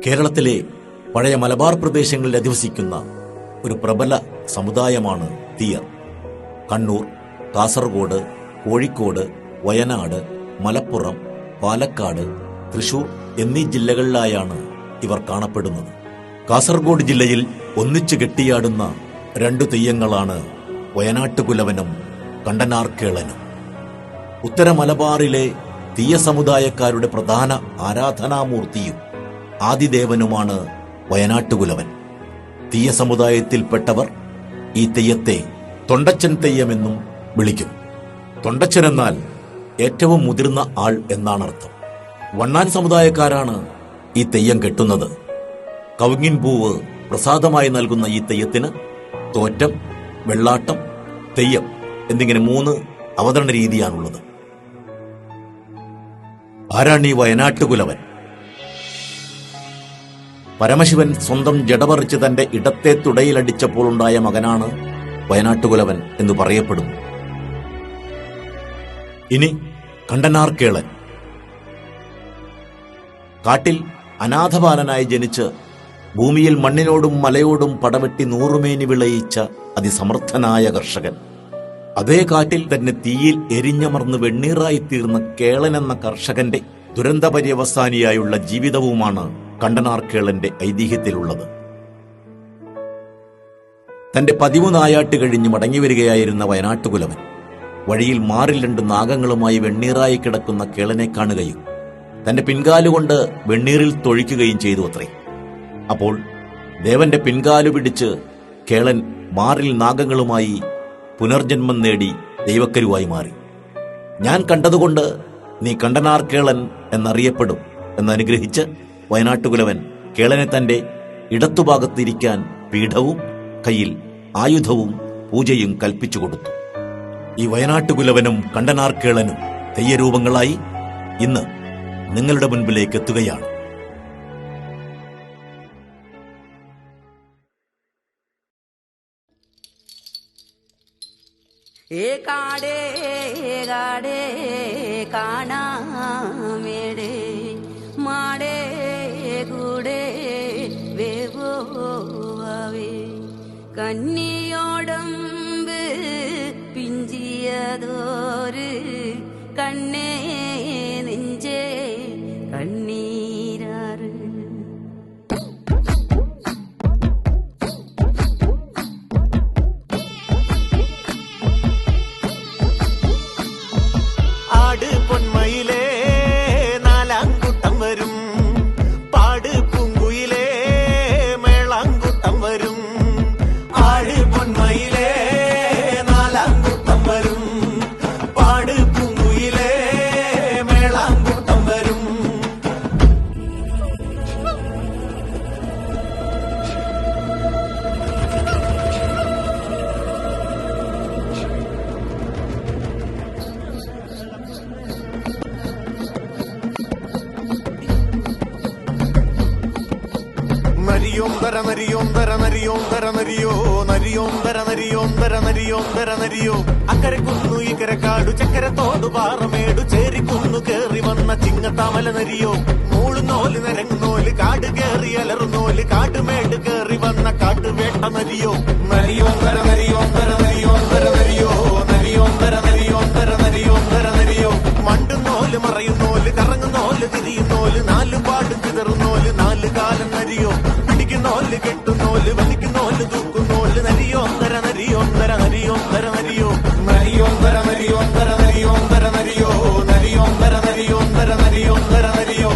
കേരളത്തിലെ പഴയ മലബാർ പ്രദേശങ്ങളിൽ അധിവസിക്കുന്ന ഒരു പ്രബല സമുദായമാണ് തീയർ. കണ്ണൂർ, കാസർഗോഡ്, കോഴിക്കോട്, വയനാട്, മലപ്പുറം, പാലക്കാട്, തൃശൂർ എന്നീ ജില്ലകളിലായാണ് ഇവർ കാണപ്പെടുന്നത്. കാസർഗോഡ് ജില്ലയിൽ ഒന്നിച്ചു കെട്ടിയാടുന്ന രണ്ടു തെയ്യങ്ങളാണ് വയനാട്ടുകുലവനും കണ്ടനാർക്കേളനും. ഉത്തര മലബാറിലെ തീയ സമുദായക്കാരുടെ പ്രധാന ആരാധനാമൂർത്തിയും ആദിദേവനുമാണ് വയനാട്ടുകുലവൻ. തീയ സമുദായത്തിൽപ്പെട്ടവർ ഈ തെയ്യത്തെ തൊണ്ടച്ചൻ തെയ്യമെന്നും വിളിക്കും. തൊണ്ടച്ചൻ എന്നാൽ ഏറ്റവും മുതിർന്ന ആൾ എന്നാണ് അർത്ഥം. വണ്ണാൻ സമുദായക്കാരാണ് ഈ തെയ്യം കെട്ടുന്നത്. കവുങ്ങിൻ പൂവ് പ്രസാദമായി നൽകുന്ന ഈ തെയ്യത്തിന് തോറ്റം, വെള്ളാട്ടം, തെയ്യം എന്നിങ്ങനെ 3 അവതരണ രീതിയാണുള്ളത്. ആരാണ് ഈ വയനാട്ടുകുലവൻ? പരമശിവൻ സ്വന്തം ജടപറിച്ച് തന്റെ ഇടത്തെ തുടയിലടിച്ചപ്പോൾ ഉണ്ടായ മകനാണ് വയനാട്ടുകുലവൻ എന്ന് പറയപ്പെടുന്നു. ഇനി കണ്ടനാർക്കേളൻ. കാട്ടിൽ അനാഥബാലനായി ജനിച്ച് ഭൂമിയിൽ മണ്ണിനോടും മലയോടും പടവെട്ടി 100 മേനി വിളയിച്ച അതിസമർത്ഥനായ കർഷകൻ. അതേ കാട്ടിൽ തന്നെ തീയിൽ എരിഞ്ഞമർന്ന് വെണ്ണീറായിത്തീർന്ന കേളൻ എന്ന കർഷകന്റെ ദുരന്തപര്യവസാനിയായുള്ള ജീവിതവുമാണ് കണ്ടനാർക്കേളന്റെ ഐതിഹ്യത്തിലുള്ളത്. തന്റെ 13 നായാട്ട് കഴിഞ്ഞ് മടങ്ങിവരികയായിരുന്ന വയനാട്ടുകുലവൻ വഴിയിൽ മാറിൽ 2 നാഗങ്ങളുമായി വെണ്ണീറായി കിടക്കുന്ന കേളനെ കാണുകയും തന്റെ പിൻകാലുകൊണ്ട് വെണ്ണീറിൽ തൊഴിക്കുകയും ചെയ്തു അത്രേ. അപ്പോൾ ദേവന്റെ പിൻകാലു പിടിച്ച് കേളൻ മാറിൽ നാഗങ്ങളുമായി പുനർജന്മം നേടി ദൈവക്കരുവായി മാറി. ഞാൻ കണ്ടതുകൊണ്ട് നീ കണ്ടനാർക്കേളൻ എന്നറിയപ്പെടും എന്നനുഗ്രഹിച്ച് വയനാട്ടുകുലവൻ കേളനെ തന്റെ ഇടത്തുഭാഗത്തിരിക്കാൻ പീഠവും കയ്യിൽ ആയുധവും പൂജയും കൽപ്പിച്ചു കൊടുത്തു. ഈ വയനാട്ടുകുലവനും കണ്ടനാർക്കേളനും തെയ്യരൂപങ്ങളായി ഇന്ന് നിങ്ങളുടെ മുൻപിലേക്ക് എത്തുകയാണ്. കാടേ കാടേ കാണാമേടേ മാടേ കൂടേ വേവോവേ കന്നിയോടമ്പ് പിഞ്ചിയതോര് കണ്ണേ നെഞ്ചേ കണ്ണീരാറ് പൊന്മയിലേ നാലാംകൂട്ടം വരും, പാട് പൂങ്കുയിലേ മേളാങ്കൂട്ടം വരും. ആട് പൊന്മയിലേ നാലാംകൂട്ടം വരും, പാട് പൂങ്കുയിലേ മേളാങ്കൂട്ടം വരും. നരിയോന്തര നരിയോന്തര നരിയോന്തര നരിയോ നരിയോന്തര നരിയോന്തര നരിയോന്തര നരിയോ. അക്കരെ കുന്നു ഇക്കരെ കാടു ചക്കര തോടു പാറമേടു ചേരിക്കുന്നു കേറി വന്ന ചിങ്ങത്താമല നരിയോ. മൂളുന്നോല് നരങ്ങുന്നോല് കാട് കേറി അലറുന്നോല് കാട്ടുമേട് കേറി വന്ന കാട്ടുവേട്ട നരിയോ. നരിയോന്തര നരിയോന്തര നരിയോന്തര നരിയോ നരിയോന്തര നരിയോന്തര നരിയോന്തര നരിയോ. മണ്ടുന്നോല് മറയുന്നോല് കറങ്ങുന്നോല് തിരിയുന്നോല് നാലുപാടും ചിതറുന്നോല് 4 കാലം നരിയോ. പിടിക്കുന്നോല് കെട്ടുന്നോല് വലിക്കുന്നോല് തൂക്കുന്നോല് നരിയോന്തര നരിയോന്തര നരിയോന്തര നരിയോ. നരിയോന്തര നരിയോന്തര നരിയോന്തര നരിയോ നരിയോന്തര നരിയോന്തര നരിയോന്തര നരിയോ.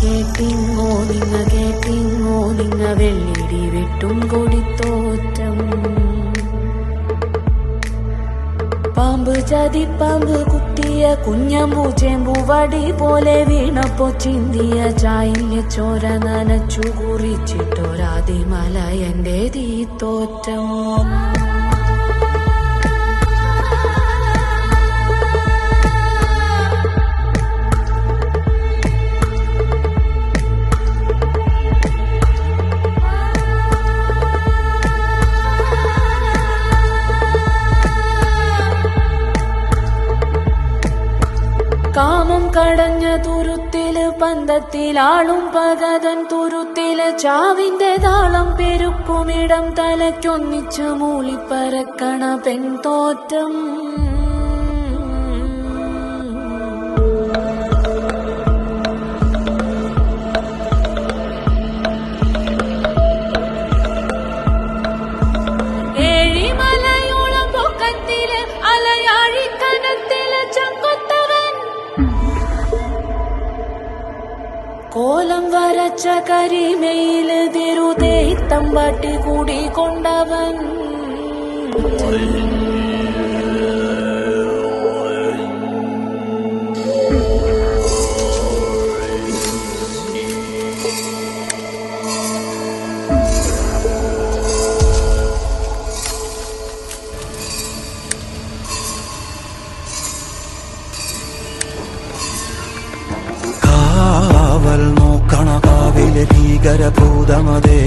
കേട്ടിങ്ങോ നിങ്ങ വെള്ളിടി വെട്ടും കൊടിത്തോറ്റം പാമ്പ് ചതിപ്പാമ്പ് കുത്തിയ കുഞ്ഞമ്പൂ ചേമ്പു വടി പോലെ വീണപ്പോ ചിന്തിയ ചായില്യ ചോര നനച്ചു കുറിച്ചിട്ടൊരാതിമല എന്റെ തീത്തോറ്റം കാമം കടഞ്ഞ തുരുത്തില് പന്തത്തിലാളും പകതൻ തുരുത്തില് ചാവിന്റെ താളം പെരുക്കുമിടം തലയ്ക്കൊന്നിച്ചു മൂളിപ്പരക്കണ പെൺതോറ്റം ഏഴിമലയോളം പൊക്കത്തില് അലയാഴിക്കനത്തില് ചങ്കൊത്തവൻ കോലം വരച്ച കരിമയില് തിരുതേത്തമ്പാട്ടി കൂടി കൊണ്ടവൻ കാവൽ നോക്കണ കാവിലെ ഭീകരഭൂതമതേ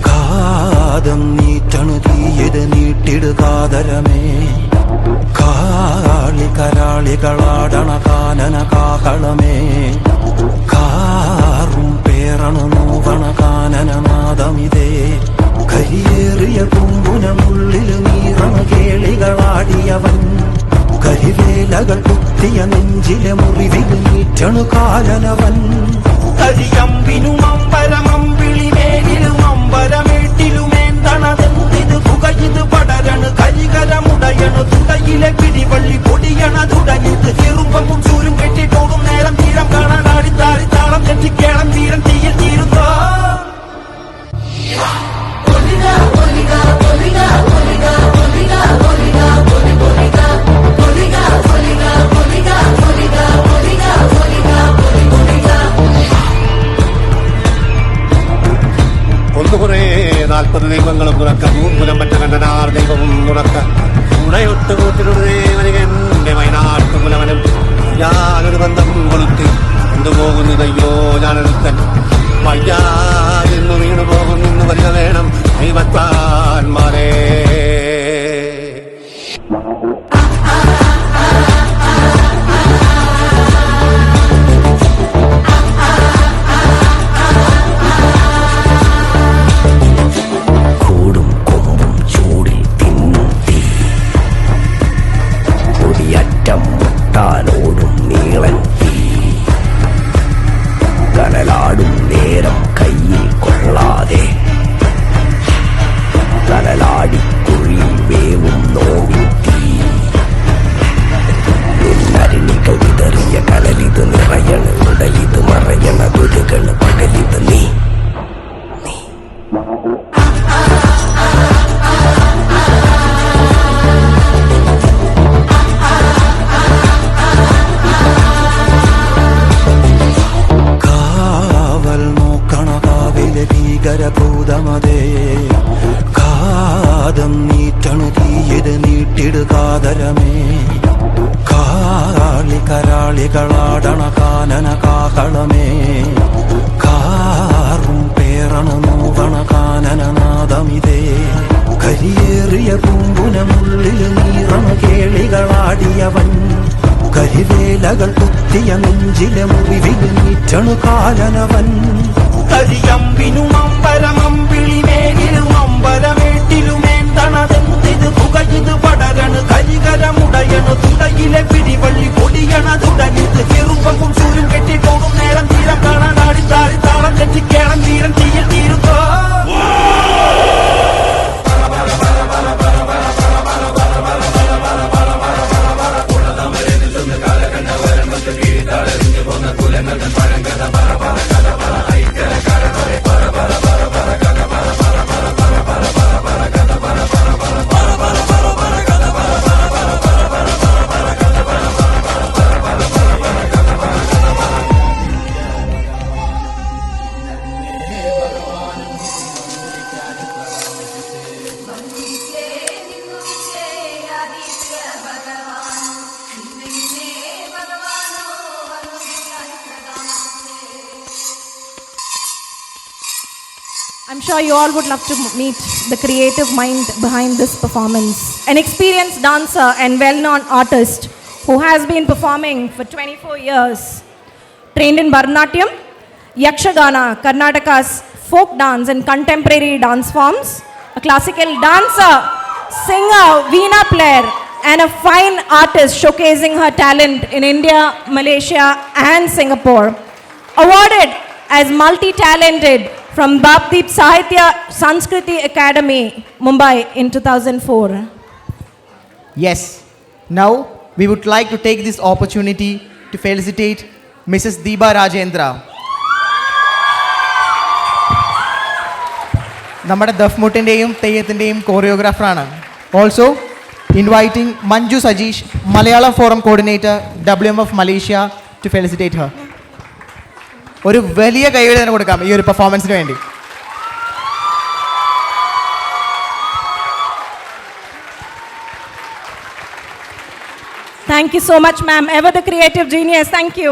കാതം നീറ്റണു തീയത് നീട്ടിടുകാതരമേ കാളി കരാളികളാടണ കാനന കാകളമേ കാറും പേറണു നോവണ കാനനനാദമിതേ കരിയേറിയ പൂമ്പുനമുള്ളിൽ നീറണ കേളികളാടിയവൻ കരിവേലകൾ കുത്തിയ നെഞ്ചിലെ മുറിവിൽ നീറ്റണു കാലനവൻ കരിയമ്പിനും അമ്പരമമ്പിളിമേലിലും അമ്പരമേട്ടിലുമേന്തണതെന്തിത് പുകയിത് പടരണു കരികരമുടയണു തുടയിലെ പിടിവള്ളി പൊടിയണ തുടങ്ങിത് ചെറുമ്പും ചൂരും കെട്ടിട്ടോടും നേരം തീരം കാണാൻ ആടിത്താടി താളം തെറ്റിക്കേളം തീരം തീയിൽ തീരുന്നോ കൊന്നുകുറേ 40 ദൈവങ്ങളും തുറക്ക നൂർപുലം പറ്റ കണ്ടനാർ ദൈവവും തുറക്ക ഉടയൊട്ട് കൂട്ടിനുടേ വരികന്റെ വയനാട്ടുകുലവനും ഞാനൊരു ബന്ധം കൊളുത്തി കൊണ്ടുപോകുന്നതയ്യോ ഞാനൊരുത്തൻ വയ്യാതിന്നു വീണു പോകുന്നു വരിക വേണം ദൈവത്താന്മാരേ ോടും നീളൻ തീ കനലാടും നേരം കയ്യിൽ കൊള്ളാതെ കനലാടിക്കുഴിയിൽ വേവും നോവിൻ തീ നിന്നരിണികൾ വിതറിയ കനലിത് നിറയണ ഉടലിത് മറയണ കുരുകള് പകലിത് നീ ഭീകരഭൂതമതേ കാതം നീറ്റണു തീയത് നീട്ടിടുകാതരമേ കാളി കരാളികളാടണ കാനന കാകളമേ കാറും പേറണു നോവണ കാനനനാദമിതേ കരിയേറിയ പൂമ്പുനമുള്ളിൽ നീറണ കേളികളാടിയവൻ കരിവേലകൾ കുത്തിയ നെഞ്ചിലെ മുറിവിൽ നീറ്റണു കാലനവൻ കരിയമ്പിനും അമ്പരമമ്പിളിമേലിലും അമ്പരമേട്ടിലുമേന്തണതെന്തിത് പുകയിത് പടരണു കരികരമുടയണു തുടയിലെ പിടിവള്ളി പൊടിയണ തുടങ്ങിത് ചെറുമ്പും ചൂരും കെട്ടിട്ടോടും നേരം തീരം കാണാൻ ആടിത്താടി താളം തെറ്റിക്കേളം തീരം തീയിൽ തീരുന്നോ കുലങ്ങൾ പഴങ്കഥ പറ I'm sure you all would love to meet the creative mind behind this performance. An experienced dancer and well-known artist who has been performing for 24 years. Trained in Bharatanatyam, Yakshagana, Karnataka's folk dance and contemporary dance forms. A classical dancer, singer, veena player, and a fine artist showcasing her talent in India, Malaysia, and Singapore. Awarded as multi-talented from Bapdeep Sahitya Sanskriti Academy, Mumbai in 2004. Yes, now we would like to take this opportunity to felicitate Mrs. Deepa Rajendra. നമ്മുടെ ദഫ്മുട്ടിൻ്റെയും തെയ്യത്തിൻ്റെയും കോറിയോഗ്രാഫറാണ്. Also inviting Manju Sajeesh, Malayalam forum coordinator, WMF Malaysia, to felicitate her. ഒരു വലിയ കൈയ്യടി തന്നെ കൊടുക്കാം ഈ ഒരു പെർഫോമൻസിന് വേണ്ടി. Thank you so much, ma'am. Ever the creative genius. Thank you.